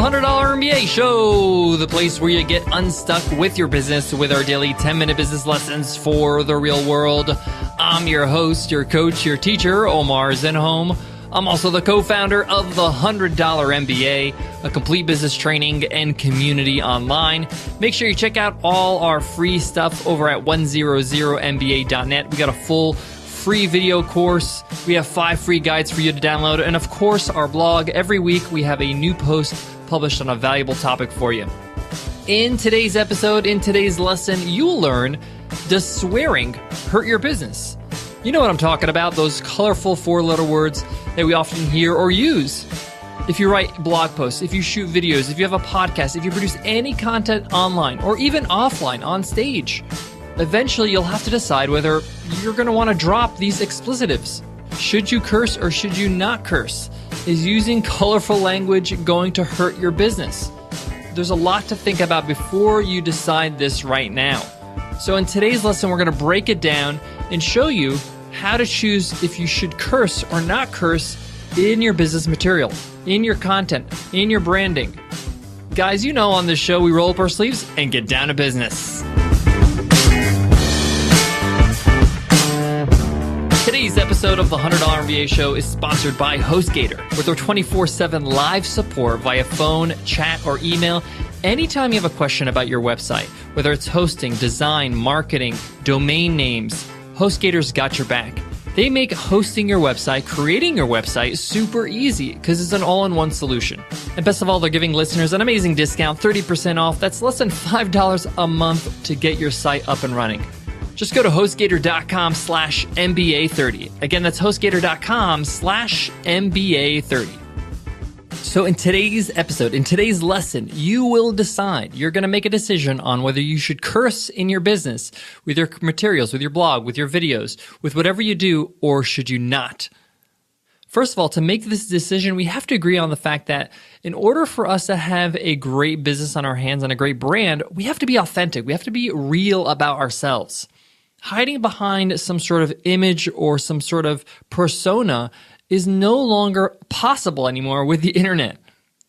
$100 MBA Show, the place where you get unstuck with your business with our daily 10-minute business lessons for the real world. I'm your host, your coach, your teacher, Omar Zenhom. I'm also the co-founder of the $100 MBA, a complete business training and community online. Make sure you check out all our free stuff over at 100mba.net. We got a full free video course. We have 5 free guides for you to download. And of course, our blog. Every week, we have a new post published on a valuable topic for you. In today's episode, in today's lesson, you'll learn, does swearing hurt your business? You know what I'm talking about, those colorful 4-letter words that we often hear or use. If you write blog posts, if you shoot videos, if you have a podcast, if you produce any content online or even offline on stage, eventually you'll have to decide whether you're going to want to drop these explicitives. Should you curse or should you not curse? Is using colorful language going to hurt your business? There's a lot to think about before you decide this right now. So in today's lesson, we're going to break it down and show you how to choose if you should curse or not curse in your business material, in your content, in your branding. Guys, you know on this show, we roll up our sleeves and get down to business. Today's episode of the $100 MBA Show is sponsored by HostGator. With their 24/7 live support via phone, chat, or email, anytime you have a question about your website, whether it's hosting, design, marketing, domain names, HostGator's got your back. They make hosting your website, creating your website super easy because it's an all-in-one solution. And best of all, they're giving listeners an amazing discount, 30% off. That's less than $5 a month to get your site up and running. Just go to HostGator.com/MBA30. Again, that's HostGator.com/MBA30. So in today's episode, in today's lesson, you will decide, you're going to make a decision on whether you should curse in your business with your materials, with your blog, with your videos, with whatever you do, or should you not? First of all, to make this decision, we have to agree on the fact that in order for us to have a great business on our hands and a great brand, we have to be authentic. We have to be real about ourselves. Hiding behind some sort of image or some sort of persona is no longer possible anymore with the internet.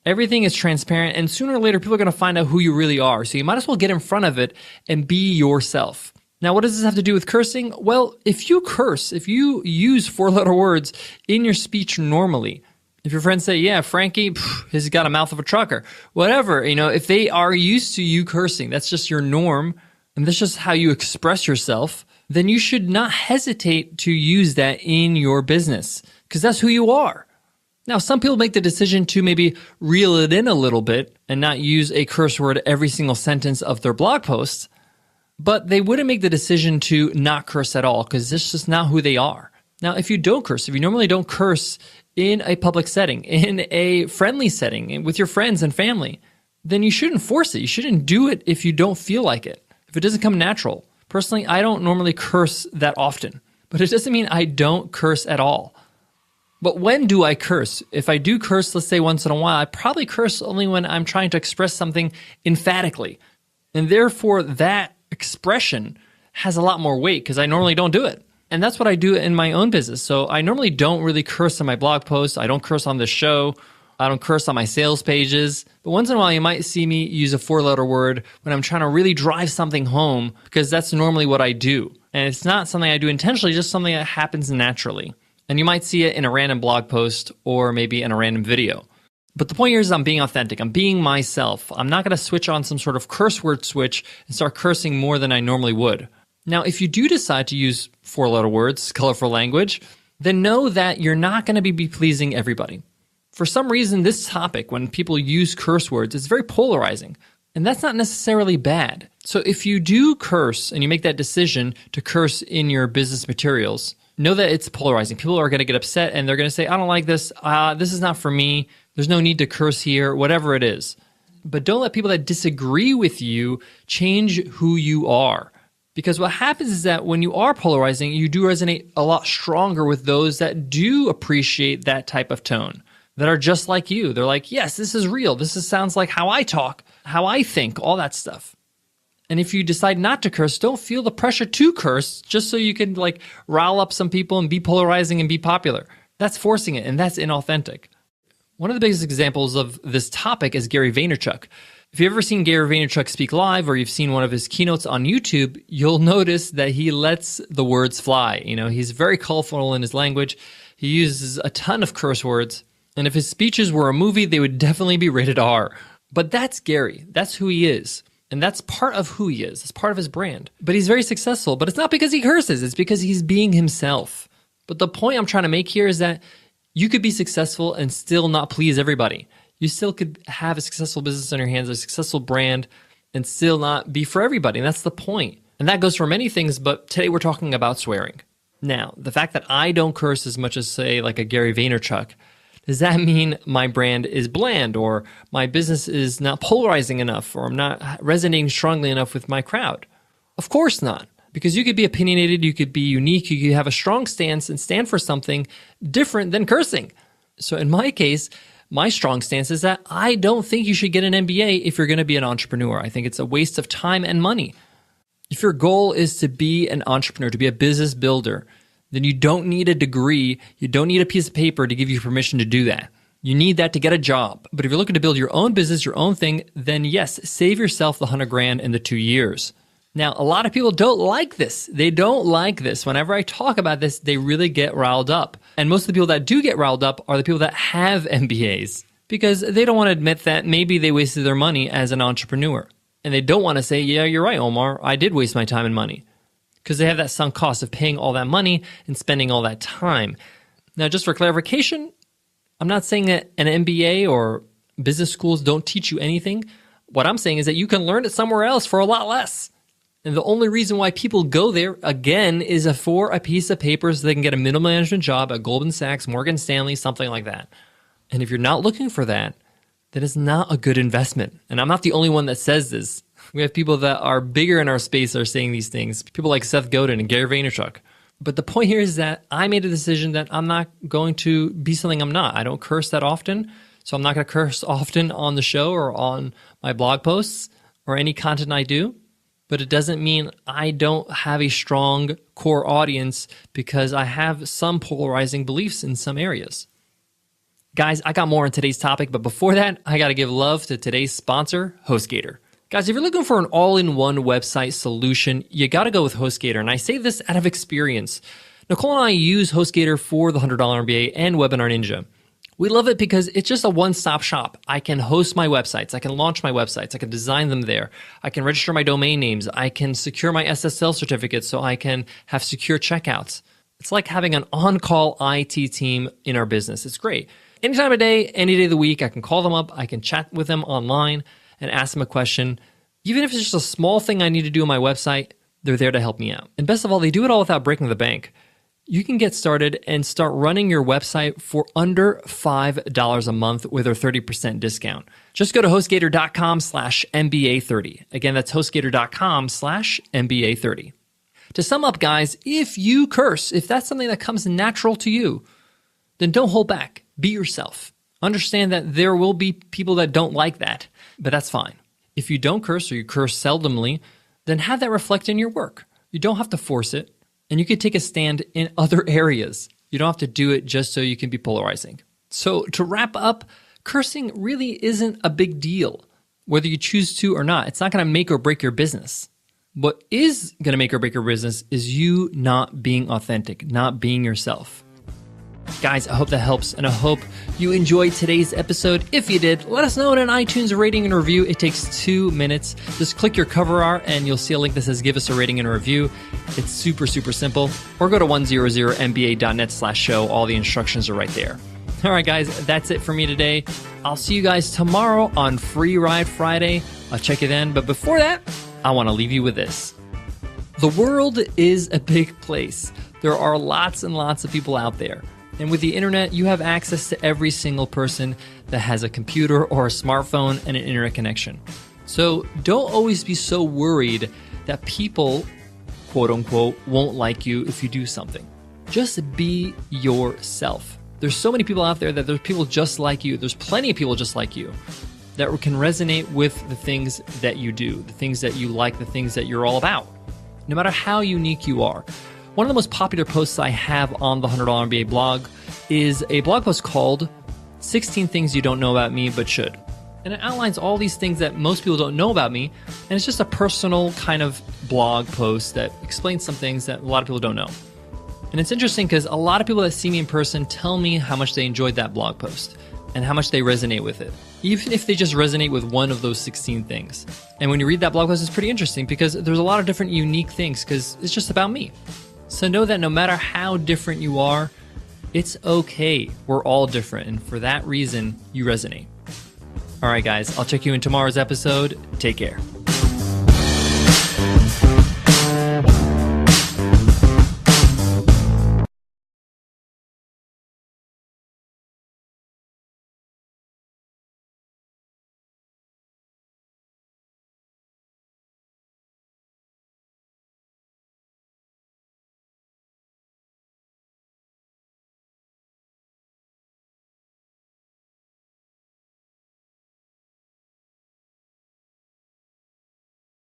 Everything is transparent, and sooner or later, people are going to find out who you really are. So you might as well get in front of it and be yourself. Now, what does this have to do with cursing? Well, if you curse, if you use 4-letter words in your speech normally, if your friends say, yeah, Frankie, he's got a mouth of a trucker, whatever, if they are used to you cursing, that's just your norm, and that's just how you express yourself, then you should not hesitate to use that in your business, because that's who you are. Now, some people make the decision to maybe reel it in a little bit and not use a curse word every single sentence of their blog posts, but they wouldn't make the decision to not curse at all, because it's just not who they are. Now, if you don't curse, if you normally don't curse in a public setting, in a friendly setting, with your friends and family, then you shouldn't force it. You shouldn't do it if you don't feel like it, if it doesn't come natural. Personally, I don't normally curse that often, but it doesn't mean I don't curse at all. But when do I curse? If I do curse, let's say once in a while, I probably curse only when I'm trying to express something emphatically. And therefore, that expression has a lot more weight because I normally don't do it. And that's what I do in my own business. So I normally don't really curse in my blog posts. I don't curse on the show. I don't curse on my sales pages. But once in a while, you might see me use a 4-letter word when I'm trying to really drive something home, because that's normally what I do. And it's not something I do intentionally, just something that happens naturally. And you might see it in a random blog post or maybe in a random video. But the point here is I'm being authentic. I'm being myself. I'm not going to switch on some sort of curse word switch and start cursing more than I normally would. Now, if you do decide to use 4-letter words, colorful language, then know that you're not going to be pleasing everybody. For some reason, this topic, when people use curse words, is very polarizing. And that's not necessarily bad. So if you do curse and you make that decision to curse in your business materials, know that it's polarizing. People are going to get upset and they're going to say, I don't like this. This is not for me. There's no need to curse here, whatever it is. But don't let people that disagree with you change who you are. Because what happens is that when you are polarizing, you do resonate a lot stronger with those that do appreciate that type of tone, that are just like you. They're like, yes, this is real. Sounds like how I talk, how I think, all that stuff. And if you decide not to curse, don't feel the pressure to curse just so you can rile up some people and be polarizing and be popular. That's forcing it, and that's inauthentic. One of the biggest examples of this topic is Gary Vaynerchuk. If you've ever seen Gary Vaynerchuk speak live or you've seen one of his keynotes on YouTube, you'll notice that he lets the words fly. He's very colorful in his language. He uses a ton of curse words. And if his speeches were a movie, they would definitely be rated R. But that's Gary. That's who he is. And that's part of who he is. It's part of his brand. But he's very successful. But it's not because he curses. It's because he's being himself. But the point I'm trying to make here is that you could be successful and still not please everybody. You still could have a successful business on your hands, a successful brand, and still not be for everybody. And that's the point. And that goes for many things, but today we're talking about swearing. Now, the fact that I don't curse as much as, say, like a Gary Vaynerchuk, does that mean my brand is bland or my business is not polarizing enough or I'm not resonating strongly enough with my crowd? Of course not. Because you could be opinionated, you could be unique, you could have a strong stance and stand for something different than cursing. So in my case, my strong stance is that I don't think you should get an MBA if you're going to be an entrepreneur. I think it's a waste of time and money. If your goal is to be an entrepreneur, to be a business builder, then you don't need a degree, you don't need a piece of paper to give you permission to do that. You need that to get a job. But if you're looking to build your own business, your own thing, then yes, save yourself the $100,000 in the 2 years. Now, a lot of people don't like this. They don't like this. Whenever I talk about this, they really get riled up. And most of the people that do get riled up are the people that have MBAs because they don't want to admit that maybe they wasted their money as an entrepreneur. And they don't want to say, yeah, you're right, Omar, I did waste my time and money, because they have that sunk cost of paying all that money and spending all that time. Now, just for clarification, I'm not saying that an MBA or business schools don't teach you anything. What I'm saying is that you can learn it somewhere else for a lot less. And the only reason why people go there, again, is for a piece of paper so they can get a middle management job at Goldman Sachs, Morgan Stanley, something like that. And if you're not looking for that, then it's not a good investment. And I'm not the only one that says this. We have people that are bigger in our space are saying these things, people like Seth Godin and Gary Vaynerchuk. But the point here is that I made a decision that I'm not going to be something I'm not. I don't curse that often, so I'm not going to curse often on the show or on my blog posts or any content I do. But it doesn't mean I don't have a strong core audience because I have some polarizing beliefs in some areas. Guys, I got more on today's topic, but before that, I got to give love to today's sponsor, HostGator. Guys, if you're looking for an all-in-one website solution, you got to go with HostGator. And I say this out of experience. Nicole and I use HostGator for the $100 MBA and Webinar Ninja. We love it because it's just a one-stop shop. I can host my websites. I can launch my websites. I can design them there. I can register my domain names. I can secure my SSL certificates so I can have secure checkouts. It's like having an on-call IT team in our business. It's great. Any time of day, any day of the week, I can call them up. I can chat with them online and ask them a question. Even if it's just a small thing I need to do on my website, they're there to help me out. And best of all, they do it all without breaking the bank. You can get started and start running your website for under $5 a month with our 30% discount. Just go to HostGator.com/MBA30. Again, that's HostGator.com/MBA30. To sum up, guys, if you curse, if that's something that comes natural to you, then don't hold back. Be yourself. Understand that there will be people that don't like that, but that's fine. If you don't curse or you curse seldomly, then have that reflect in your work. You don't have to force it. And you could take a stand in other areas. You don't have to do it just so you can be polarizing. So to wrap up, cursing really isn't a big deal, whether you choose to or not. It's not going to make or break your business. What is going to make or break your business is you not being authentic, not being yourself. Guys, I hope that helps, and I hope you enjoyed today's episode. If you did, let us know in an iTunes rating and review. It takes 2 minutes. Just click your cover art, and you'll see a link that says give us a rating and a review. It's super, super simple. Or go to 100mba.net/show. All the instructions are right there. All right, guys, that's it for me today. I'll see you guys tomorrow on Free Ride Friday. I'll check you then. But before that, I want to leave you with this. The world is a big place. There are lots and lots of people out there. And with the internet, you have access to every single person that has a computer or a smartphone and an internet connection. So don't always be so worried that people, quote unquote, won't like you if you do something. Just be yourself. There's so many people out there that there's people just like you. There's plenty of people just like you that can resonate with the things that you do, the things that you like, the things that you're all about, no matter how unique you are. One of the most popular posts I have on the $100 MBA blog is a blog post called 16 things you don't know about me but should. And it outlines all these things that most people don't know about me, and it's just a personal kind of blog post that explains some things that a lot of people don't know. And it's interesting because a lot of people that see me in person tell me how much they enjoyed that blog post and how much they resonate with it, even if they just resonate with one of those 16 things. And when you read that blog post, it's pretty interesting because there's a lot of different unique things because it's just about me. So know that no matter how different you are, it's okay. We're all different, and for that reason, you resonate. All right, guys, I'll check you in tomorrow's episode. Take care.